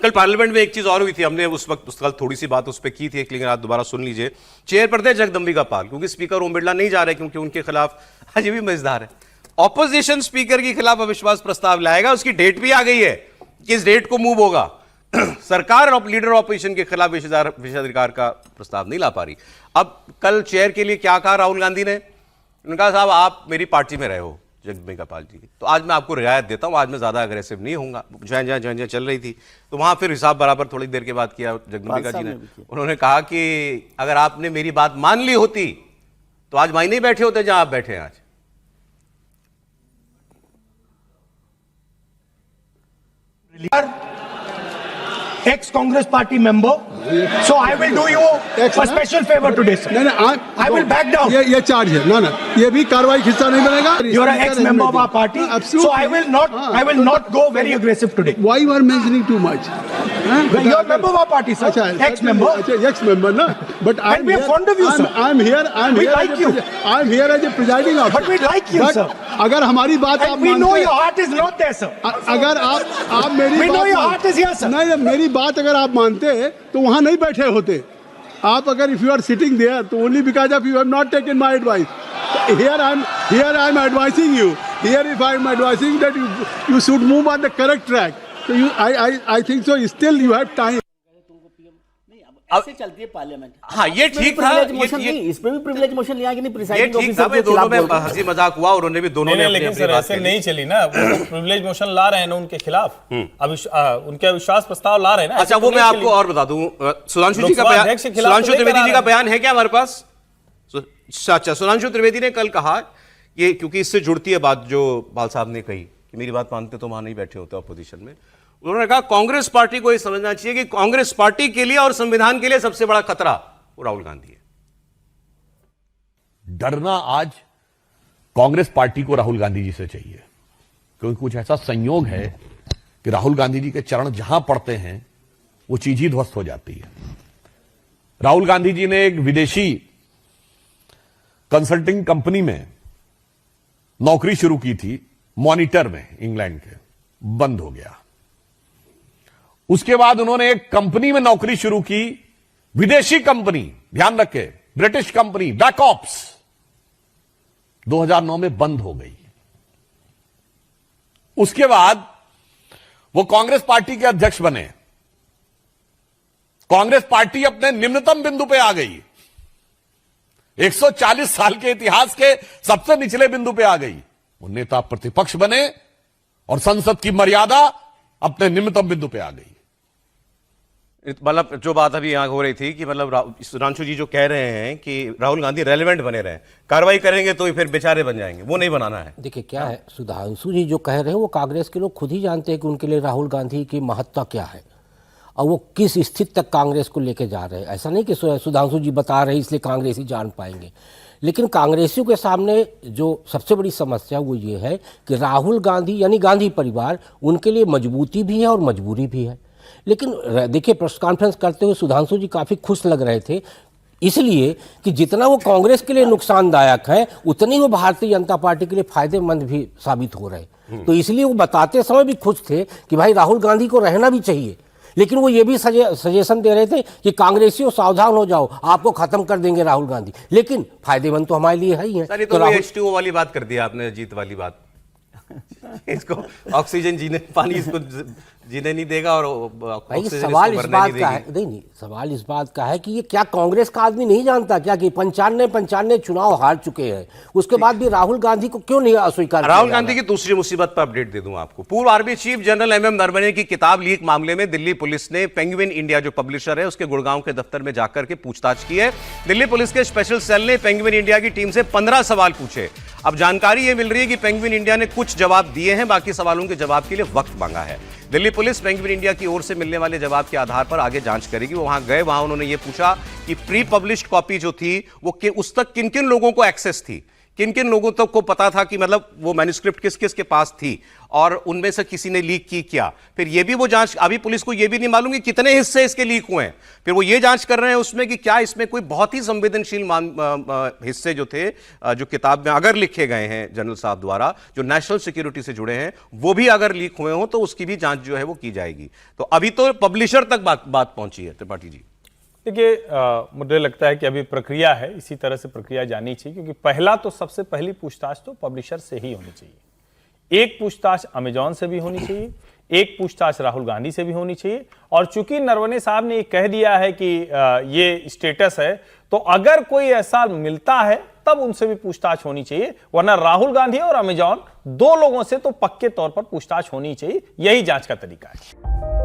कल पार्लियामेंट में एक चीज और हुई थी, हमने उस वक्त कल थोड़ी सी बात उस पर की थी, लेकिन आप दोबारा सुन लीजिए। चेयर पर थे जगदम्बिका पाल, क्योंकि स्पीकर ओम बिरला नहीं जा रहे, क्योंकि उनके खिलाफ आज भी मजेदार है, ऑपोजिशन स्पीकर के खिलाफ अविश्वास प्रस्ताव लाएगा, उसकी डेट भी आ गई है, किस डेट को मूव होगा। सरकार और लीडर ऑपोजिशन के खिलाफ विशेषाधिकार का प्रस्ताव नहीं ला पा रही। अब कल चेयर के लिए क्या कहा राहुल गांधी ने? उन्होंने कहा साहब आप मेरी पार्टी में रहे हो जगदम्बिका पाल जी, तो आज मैं आपको रियायत देता हूं, आज मैं ज्यादा अग्रेसिव नहीं होऊंगा। जहाँ चल रही थी तो वहां फिर हिसाब बराबर थोड़ी देर के बाद किया जगदम्बिका जी ने। उन्होंने कहा कि अगर आपने मेरी बात मान ली होती तो आज वहीं नहीं बैठे होते जहां आप बैठे हैं आज। Ex-Congress party member, so I will do you a special favor today, sir. नहीं, I will back down. ये चार्ज है ना, ये भी कार्रवाई का हिस्सा नहीं बनेगा। You are an ex-member of our party, so I will not go very aggressive today. Why you are mentioning too much? You are a member of our party, sir. Ex-member. Ex-member ना, but And we are fond of you, sir. I'm here. We like you. I'm here as a presiding officer. But we like you, sir. अगर हमारी बात आप And we know your heart is not there, sir. अगर आप मेरी We know your heart is here, sir. नहीं, मेरी बात अगर आप मानते तो वहां नहीं बैठे होते आप। अगर if you are sitting there तो only because of you have not taken my advice. Here I am advising you, here if I am advising that you should move on the correct track, so I think so still you have time। ऐसे चलती है parliament. हाँ, ये ठीक था, इस पे भी प्रिविलेज मोशन लिया कि नहीं, ये प्रिसाइडिंग ठीक था, दोनों में हंसी मजाक हुआ और उन्होंने भी दोनों ने लेकिन सर ऐसे नहीं चली ना, वो प्रिविलेज मोशन ला रहे हैं ना उनके खिलाफ, उनके अविश्वास प्रस्ताव ला रहे हैं ना। अच्छा, वो मैं आपको और बता दूं, सुधांशु त्रिवेदी जी का बयान है क्या हमारे पास? अच्छा, सुधांशु त्रिवेदी ने कल कहा, ये क्योंकि इससे जुड़ती है बात जो बाल साहब ने कही कि मेरी बात मानते तो वहां नहीं बैठे होते अपोजिशन में। उन्होंने कहा कांग्रेस पार्टी को यह समझना चाहिए कि कांग्रेस पार्टी के लिए और संविधान के लिए सबसे बड़ा खतरा वो राहुल गांधी है। डरना आज कांग्रेस पार्टी को राहुल गांधी जी से चाहिए, क्योंकि कुछ ऐसा संयोग है कि राहुल गांधी जी के चरण जहां पड़ते हैं वो चीज ही ध्वस्त हो जाती है। राहुल गांधी जी ने एक विदेशी कंसल्टिंग कंपनी में नौकरी शुरू की थी, मॉनिटर में, इंग्लैंड के, बंद हो गया। उसके बाद उन्होंने एक कंपनी में नौकरी शुरू की, विदेशी कंपनी, ध्यान रखे, ब्रिटिश कंपनी, बैकऑप्स, 2009 में बंद हो गई। उसके बाद वो कांग्रेस पार्टी के अध्यक्ष बने। कांग्रेस पार्टी अपने निम्नतम बिंदु पे आ गई, 140 साल के इतिहास के सबसे निचले बिंदु पे आ गई। वो नेता प्रतिपक्ष बने और संसद की मर्यादा अपने निम्नतम बिंदु पे आ गई। मतलब जो बात अभी यहां हो रही थी कि मतलब सुधांशु जी जो कह रहे हैं कि राहुल गांधी रेलेवेंट बने रहे, कार्रवाई करेंगे तो फिर बेचारे बन जाएंगे, वो नहीं बनाना है। देखिए क्या है, सुधांशु जी जो कह रहे हैं वो कांग्रेस के लोग खुद ही जानते हैं कि उनके लिए राहुल गांधी की महत्ता क्या है और वो किस स्थिति तक कांग्रेस को लेके जा रहे हैं। ऐसा नहीं कि सुधांशु जी बता रहे हैं इसलिए कांग्रेस ही जान पाएंगे, लेकिन कांग्रेसियों के सामने जो सबसे बड़ी समस्या वो ये है कि राहुल गांधी यानी गांधी परिवार उनके लिए मजबूती भी है और मजबूरी भी है। लेकिन देखिए प्रेस कॉन्फ्रेंस करते हुए सुधांशु जी काफ़ी खुश लग रहे थे, इसलिए कि जितना वो कांग्रेस के लिए नुकसानदायक है उतनी वो भारतीय जनता पार्टी के लिए फायदेमंद भी साबित हो रहे। तो इसलिए वो बताते समय भी खुश थे कि भाई राहुल गांधी को रहना भी चाहिए, लेकिन वो ये भी सजेशन दे रहे थे कि कांग्रेसियों सावधान हो जाओ, आपको खत्म कर देंगे राहुल गांधी, लेकिन फायदेमंद तो हमारे लिए है ही है। तो H2O वाली बात कर दी आपने, जीत वाली बात। इसको ऑक्सीजन जीने, पानी इसको जीने नहीं देगा और सवाल इस बात का है, नहीं सवाल इस बात का है कि ये क्या कांग्रेस का आदमी नहीं जानता क्या कि 95 चुनाव हार चुके हैं, उसके बाद भी राहुल गांधी को क्यों नहीं अस्वीकार? राहुल गांधी की दूसरी मुसीबत पर अपडेट दे दूं आपको। पूर्व army chief general MM Naravane की किताब लीक मामले में दिल्ली पुलिस ने पेंगुइन इंडिया जो पब्लिशर है उसके गुड़गांव के दफ्तर में जाकर के पूछताछ की है। दिल्ली पुलिस के स्पेशल सेल ने पेंगुइन इंडिया की टीम से 15 सवाल पूछे। अब जानकारी यह मिल रही है कि पेंगुइन इंडिया ने कुछ जवाब दिए हैं, बाकी सवालों के जवाब के लिए वक्त मांगा है। दिल्ली पुलिस पेंगुइन इंडिया की ओर से मिलने वाले जवाब के आधार पर आगे जांच करेगी। वो वहां गए, वहां उन्होंने ये पूछा कि प्री पब्लिश्ड कॉपी जो थी वो उस तक किन किन लोगों को एक्सेस थी, किन किन लोगों तक को पता था कि मतलब वो मैन्युस्क्रिप्ट किस किस के पास थी और उनमें से किसी ने लीक की क्या। फिर ये भी वो जांच, अभी पुलिस को ये भी नहीं मालूम कि कितने हिस्से इसके लीक हुए हैं। फिर वो ये जांच कर रहे हैं उसमें कि क्या इसमें कोई बहुत ही संवेदनशील हिस्से जो थे, जो किताब में अगर लिखे गए हैं जनरल साहब द्वारा, जो नेशनल सिक्योरिटी से जुड़े हैं, वो भी अगर लीक हुए हो तो उसकी भी जांच जो है वो की जाएगी। तो अभी तो पब्लिशर तक बात पहुंची है। त्रिपाठी जी, देखिए, मुझे लगता है कि अभी प्रक्रिया है, इसी तरह से प्रक्रिया जानी चाहिए, क्योंकि पहला तो सबसे पहली पूछताछ तो पब्लिशर से ही होनी चाहिए। एक पूछताछ अमेजॉन से भी होनी चाहिए, एक पूछताछ राहुल गांधी से भी होनी चाहिए। और चूंकि नरवणे साहब ने ये कह दिया है कि ये स्टेटस है, तो अगर कोई ऐसा मिलता है तब उनसे भी पूछताछ होनी चाहिए, वरना राहुल गांधी और अमेजॉन दो लोगों से तो पक्के तौर पर पूछताछ होनी चाहिए। यही जांच का तरीका है।